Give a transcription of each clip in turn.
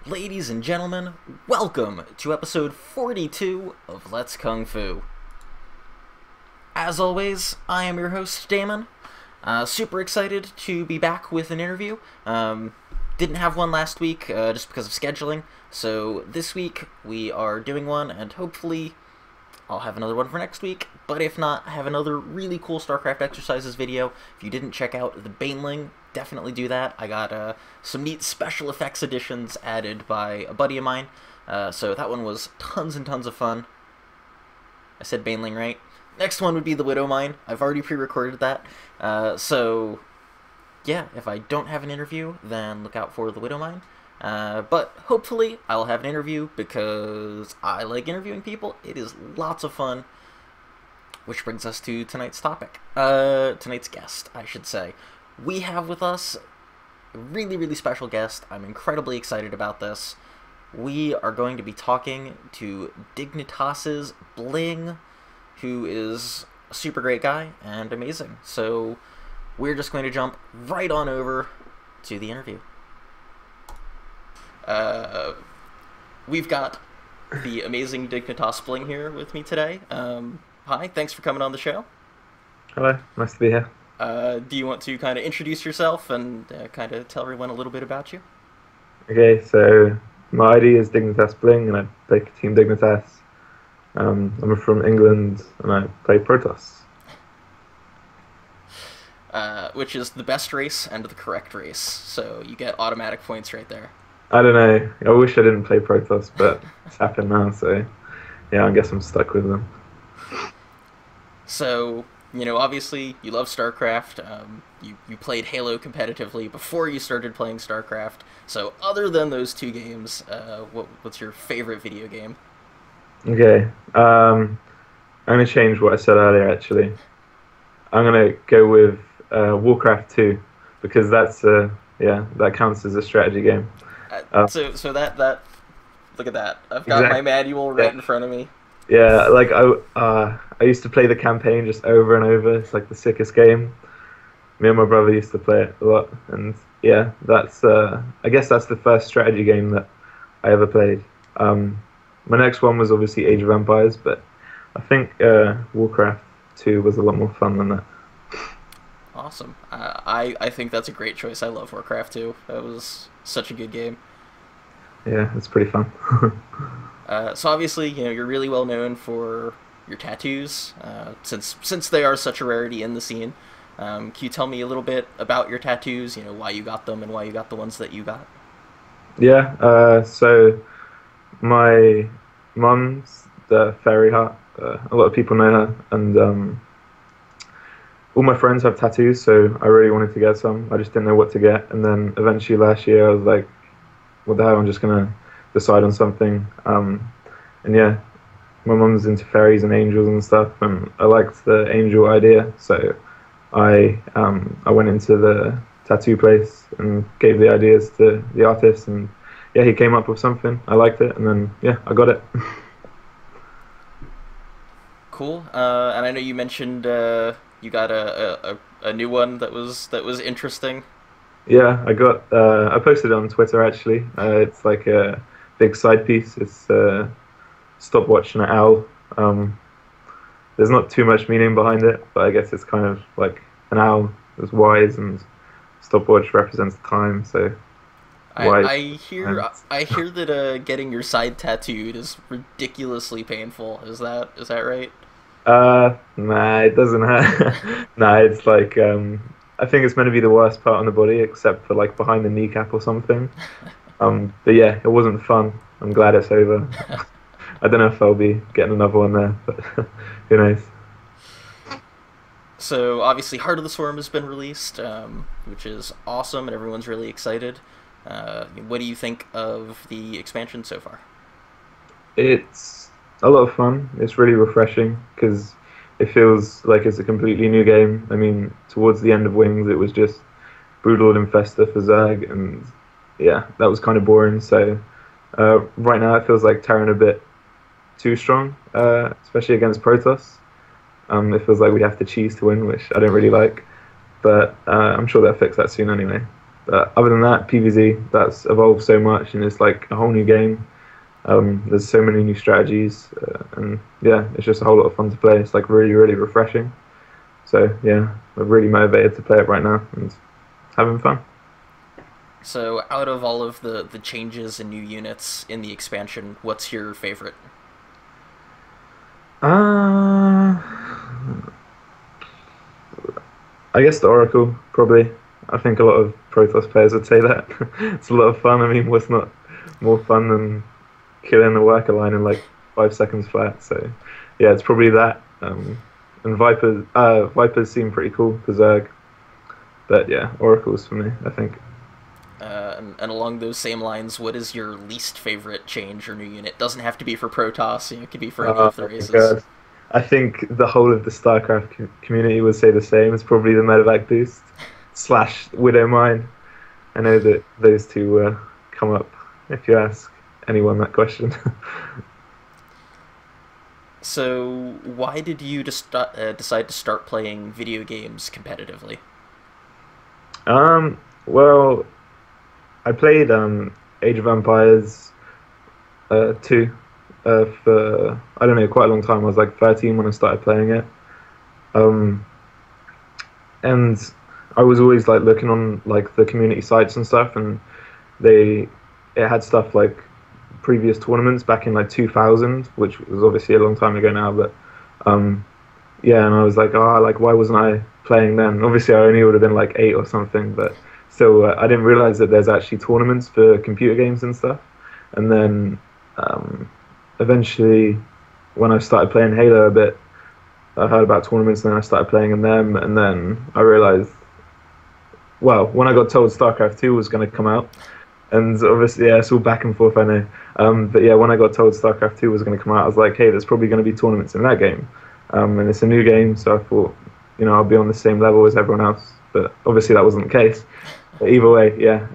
Ladies and gentlemen, welcome to episode 42 of Let's Kung Fu. As always, I am your host, Damon. Super excited to be back with an interview. Didn't have one last week just because of scheduling, so this week we are doing one, and hopefully I'll have another one for next week. But if not, I have another really cool StarCraft exercises video. If you didn't check out the BlinG, definitely do that. I got some neat special effects additions added by a buddy of mine, so that one was tons and tons of fun. I said BlinG, right? Next one would be the Widow Mine. I've already pre-recorded that, so yeah, if I don't have an interview, then look out for the Widow Mine. But hopefully I'll have an interview because I like interviewing people. It is lots of fun. Which brings us to tonight's topic. Tonight's guest, I should say. We have with us a really, really special guest. I'm incredibly excited about this. We are going to be talking to Dignitas BlinG, who is a super great guy and amazing. So we're just going to jump right on over to the interview. We've got the amazing Dignitas BlinG here with me today. Hi, thanks for coming on the show. Hello, nice to be here. Do you want to kind of introduce yourself and kind of tell everyone a little bit about you? Okay, so my ID is Dignitas BlinG and I play for Team Dignitas. I'm from England and I play Protoss. Which is the best race and the correct race, so you get automatic points right there. I don't know, I wish I didn't play Protoss, but it's happened now, so yeah, I guess I'm stuck with them. So, you know, obviously you love StarCraft. You played Halo competitively before you started playing StarCraft. So, other than those two games, what's your favorite video game? Okay, I'm going to change what I said earlier, actually. I'm going to go with Warcraft 2, because that's, that counts as a strategy game. So that look at that. I've got my manual right in front of me. Yeah, like I used to play the campaign just over and over. It's like the sickest game. Me and my brother used to play it a lot, and yeah, that's I guess that's the first strategy game that I ever played. My next one was obviously Age of Empires, but I think Warcraft 2 was a lot more fun than that. Awesome. I think that's a great choice. I love Warcraft 2. That was such a good game. Yeah, it's pretty fun. So obviously, you know, you're really well known for your tattoos, since they are such a rarity in the scene. Can you tell me a little bit about your tattoos? You know, why you got them and why you got the ones that you got? Yeah. So my mum's the fairy heart. A lot of people know her, and all my friends have tattoos, so I really wanted to get some. I just didn't know what to get, and then eventually last year I was like, what the hell, I'm just gonna decide on something. And yeah, my mum's into fairies and angels and stuff, and I liked the angel idea, so I went into the tattoo place and gave the ideas to the artist, and yeah, he came up with something. I liked it, and then yeah, I got it. Cool. And I know you mentioned you got a new one that was interesting. Yeah, I posted it on Twitter actually. It's like a big side piece. It's stopwatch and an owl. There's not too much meaning behind it, but I guess it's kind of like an owl is wise and stopwatch represents time. So I hear that getting your side tattooed is ridiculously painful. Is that right? Nah, it doesn't hurt. Nah, it's like I think it's meant to be the worst part on the body, except for like behind the kneecap or something. But yeah, it wasn't fun. I'm glad it's over. I don't know if I'll be getting another one there, but who knows. So obviously, Heart of the Swarm has been released, which is awesome, and everyone's really excited. What do you think of the expansion so far? It's a lot of fun. It's really refreshing because it feels like it's a completely new game. I mean, towards the end of Wings, it was just Broodlord Infesta for Zerg, and yeah, that was kind of boring. So right now, it feels like Terran a bit too strong, especially against Protoss. It feels like we have to cheese to win, which I don't really like. But I'm sure they'll fix that soon anyway. But other than that, PvZ, that's evolved so much, and it's like a whole new game. There's so many new strategies, and yeah, it's just a whole lot of fun to play. It's like really, really refreshing. So yeah, I'm really motivated to play it right now and having fun. So, out of all of the changes and new units in the expansion, what's your favorite? Uh, I guess the Oracle, probably. I think a lot of Protoss players would say that. It's a lot of fun. I mean, what's not more fun than killing a worker line in like 5 seconds flat? So, yeah, it's probably that. And Vipers seem pretty cool, Berserk. But yeah, Oracles for me, I think. And along those same lines, what is your least favorite change or new unit? Doesn't have to be for Protoss, it could be for any of the My races. God. I think the whole of the StarCraft community would say the same. It's probably the medevac boost / Widow Mine. I know that those two come up if you ask anyone that question. So, why did you decide to start playing video games competitively? Well, I played Age of Empires 2 for, I don't know, quite a long time. I was like 13 when I started playing it. Um, and I was always like looking on like the community sites and stuff, and they it had stuff like previous tournaments back in like 2000, which was obviously a long time ago now. But um, yeah, and I was like, oh, like why wasn't I playing then? Obviously, I only would have been like 8 or something, but still, I didn't realize that there's actually tournaments for computer games and stuff. And then eventually, when I started playing Halo a bit, I heard about tournaments, and then I started playing in them, and then I realized, well, when I got told StarCraft 2 was going to come out, and obviously, yeah, it's all back and forth, I know. But yeah, when I got told StarCraft 2 was going to come out, I was like, hey, there's probably going to be tournaments in that game. And it's a new game, so I thought, I'll be on the same level as everyone else. But obviously, that wasn't the case. But either way, yeah,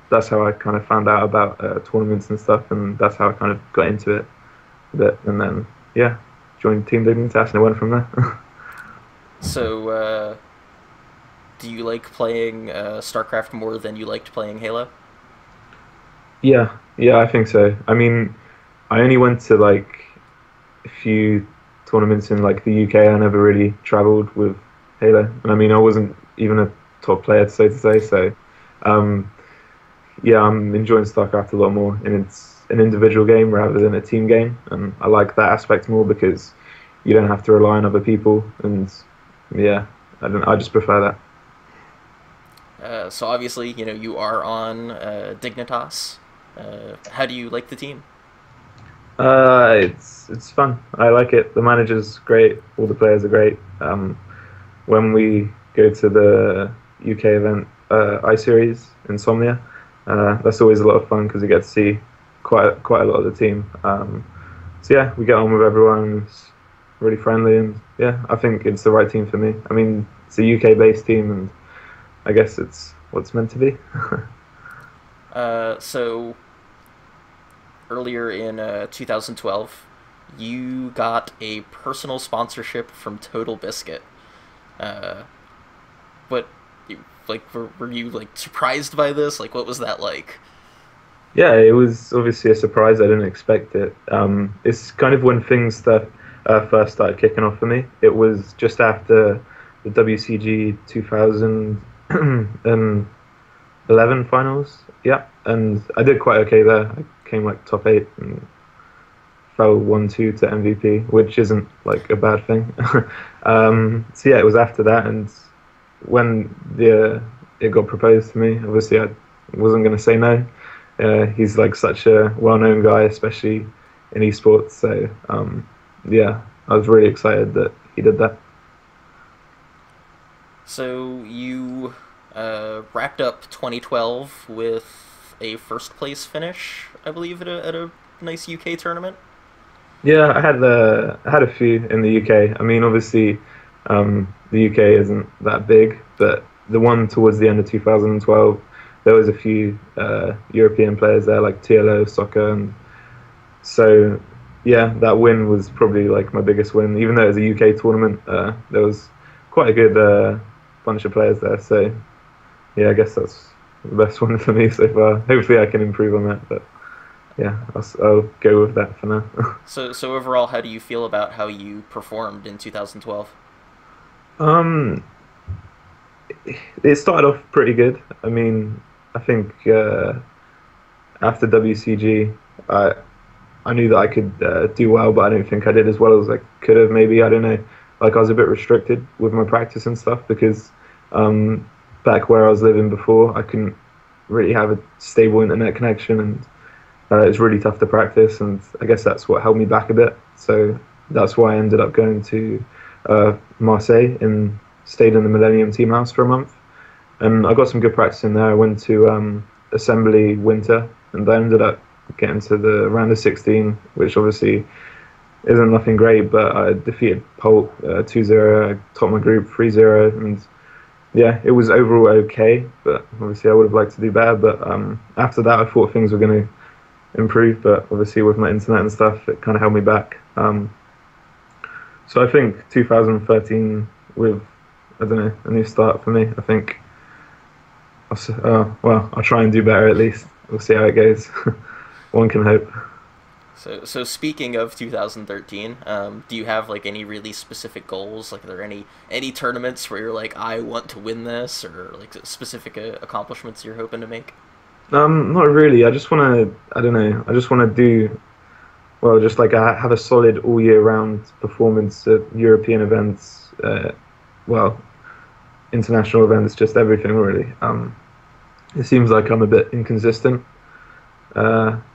that's how I kind of found out about tournaments and stuff, and that's how I kind of got into it a bit. And then, yeah, joined Team Dignitas, and it went from there. So, do you like playing StarCraft more than you liked playing Halo? Yeah, I think so. I mean, I only went to like a few tournaments in like the UK. I never really travelled with Halo, and I mean, I wasn't even a top player, so to say. So, yeah, I'm enjoying StarCraft a lot more, and it's an individual game rather than a team game, and I like that aspect more because you don't have to rely on other people, and yeah, I just prefer that. So obviously, you are on Dignitas. How do you like the team? It's fun. I like it. The manager's great. All the players are great. When we go to the UK event, I-Series, Insomnia, that's always a lot of fun because you get to see quite a lot of the team. So yeah, we get on with everyone. It's really friendly, and yeah, I think it's the right team for me. I mean, it's a UK-based team, and I guess it's what's meant to be. So earlier in 2012, you got a personal sponsorship from Total Biscuit. But were you like surprised by this? Like, what was that like? Yeah, it was obviously a surprise. I didn't expect it. It's kind of when things that first started kicking off for me. It was just after the WCG 2011 finals. Yeah, and I did quite okay there. I came like top 8 and fell 1-2 to MVP, which isn't like a bad thing. So yeah, it was after that, and when it got proposed to me, obviously I wasn't going to say no. He's like such a well-known guy, especially in esports. So yeah, I was really excited that he did that. So you wrapped up 2012 with a first place finish, I believe, at a nice UK tournament. Yeah, I had a few in the UK. I mean, obviously, the UK isn't that big, but the one towards the end of 2012, there was a few European players there, like TLO, Soccer, and so yeah, that win was probably like my biggest win. Even though it was a UK tournament, there was quite a good bunch of players there. So yeah, I guess that's the best one for me so far. Hopefully, I can improve on that, but yeah, I'll go with that for now. So overall, how do you feel about how you performed in 2012? um, it started off pretty good. I mean, I think after WCG, I I knew that I could do well, but I don't think I did as well as I could have. Maybe I don't know. Like I was a bit restricted with my practice and stuff because um, back where I was living before, I couldn't really have a stable internet connection, and it's really tough to practice. And I guess that's what held me back a bit. So that's why I ended up going to Marseille and stayed in the Millennium Team House for a month. And I got some good practice in there. I went to Assembly Winter, and I ended up getting to the round of 16, which obviously isn't nothing great, but I defeated Polk 2-0, I topped my group 3-0, and yeah, it was overall okay, but obviously I would have liked to do better, but after that I thought things were going to improve, but obviously with my internet and stuff, it kind of held me back. So I think 2013 with, I don't know, a new start for me. I think, well, I'll try and do better at least. We'll see how it goes. One can hope. So speaking of 2013, do you have like any really specific goals? Like, are there any tournaments where you're like, I want to win this, or like specific accomplishments you're hoping to make? Not really. I just want to, I don't know, I just want to do, well, just like I have a solid all year round performance at European events, well, international events, just everything really. It seems like I'm a bit inconsistent.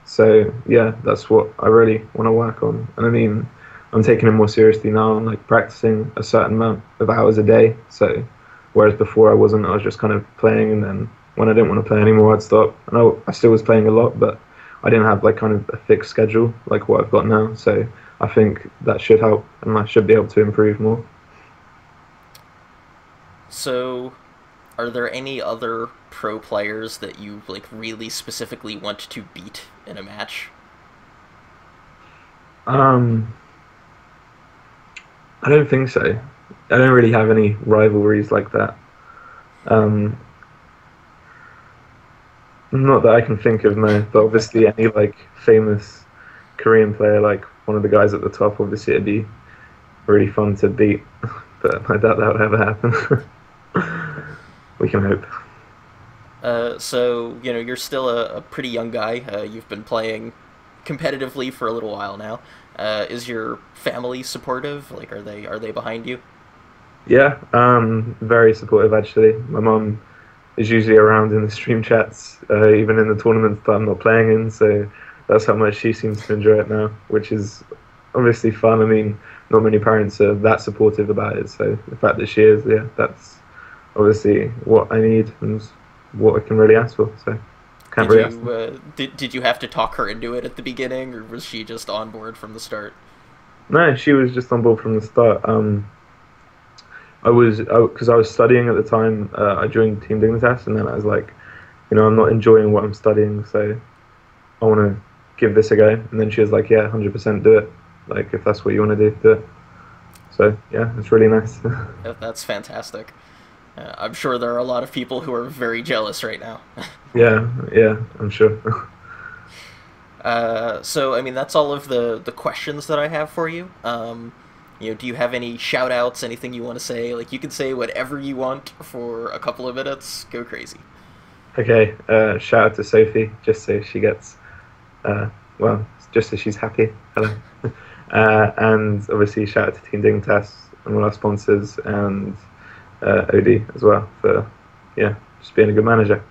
So yeah, that's what I really want to work on. And I mean, I'm taking it more seriously now. I'm like practicing a certain amount of hours a day. So whereas before I wasn't, I was just kind of playing, and then when I didn't want to play anymore, I'd stop. And I still was playing a lot, but I didn't have like kind of a fixed schedule like what I've got now. So I think that should help, and I should be able to improve more. So, are there any other pro players that you like really specifically want to beat in a match? Um, I don't think so. I don't really have any rivalries like that. Um, Not that I can think of, no. But obviously, any like famous Korean player, like one of the guys at the top, obviously it'd be really fun to beat. But I doubt that would ever happen. We can hope. So you're still a pretty young guy. You've been playing competitively for a little while now. Is your family supportive? Like, are they behind you? Yeah, very supportive actually. My mum is usually around in the stream chats, even in the tournaments that I'm not playing in. So that's how much she seems to enjoy it now, which is obviously fun. I mean, not many parents are that supportive about it. So the fact that she is, yeah, that's obviously what I need and what I can really ask for. So can't Did really ask. you did you have to talk her into it at the beginning, or was she just on board from the start? No, she was just on board from the start. I was because I was studying at the time. I joined Team Dignitas, and then I was like, I'm not enjoying what I'm studying, so I want to give this a go. And then she was like, yeah, 100% do it. Like if that's what you want to do, do it. So yeah, it's really nice. That's fantastic. I'm sure there are a lot of people who are very jealous right now. Yeah, yeah, I'm sure. So I mean, that's all of the questions that I have for you. Do you have any shout outs, anything you want to say? Like, you can say whatever you want for a couple of minutes. Go crazy. Okay, shout out to Sophie, just so she gets, well, just so she's happy. Hello. And obviously shout out to Team Dignitas and all our sponsors, and Odie as well for, yeah, just being a good manager.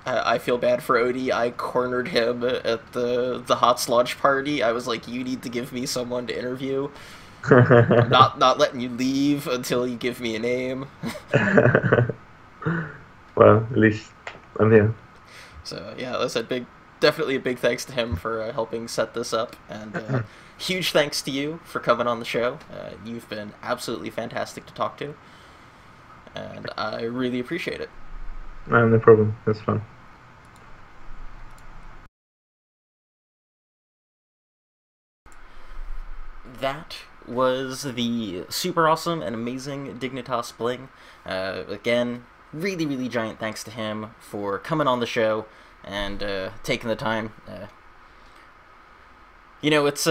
I feel bad for Odie. I cornered him at the hot launch party. I was like, "You need to give me someone to interview. I'm not letting you leave until you give me a name." Well, at least I'm here. So yeah, that's definitely a big thanks to him for helping set this up, and huge thanks to you for coming on the show. You've been absolutely fantastic to talk to, and I really appreciate it. No problem. That's fun. That was the super awesome and amazing Dignitas BlinG. Again, really, really giant thanks to him for coming on the show and taking the time. You know, it's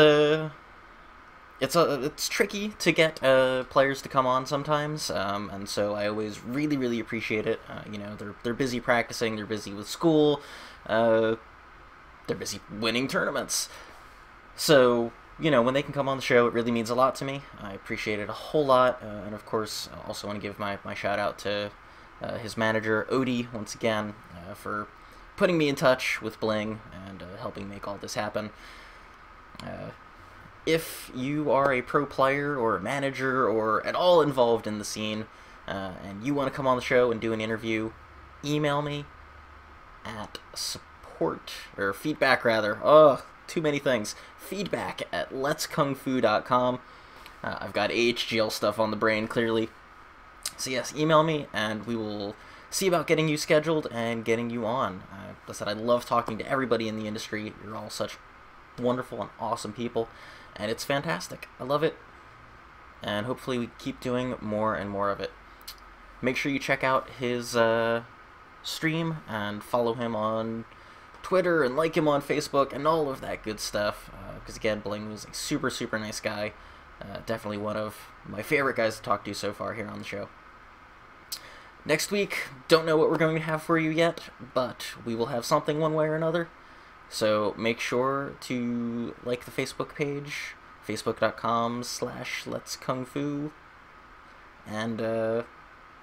tricky to get players to come on sometimes, and so I always really, really appreciate it. You know, they're busy practicing, they're busy with school, they're busy winning tournaments. So, you know, when they can come on the show, it really means a lot to me. I appreciate it a whole lot, and of course, I also want to give my shout out to his manager, Odie, once again, for putting me in touch with BlinG and helping make all this happen. If you are a pro player or a manager or at all involved in the scene, and you want to come on the show and do an interview, email me at feedback rather. Oh, too many things. Feedback at letskungfu.com. I've got AHGL stuff on the brain, clearly. So yes, email me, and we will see about getting you scheduled and getting you on. Like I said, I love talking to everybody in the industry. You're all such wonderful and awesome people, and it's fantastic. I love it, and hopefully we keep doing more and more of it. Make sure you check out his stream and follow him on Twitter and like him on Facebook and all of that good stuff, because again, BlinG was a super, super nice guy. Definitely one of my favorite guys to talk to so far here on the show. Next week, don't know what we're going to have for you yet, but we will have something one way or another. So make sure to like the Facebook page, facebook.com/letskungfu, and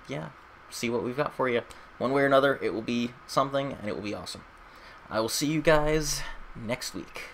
yeah, see what we've got for you. One way or another, it will be something, and it will be awesome. I will see you guys next week.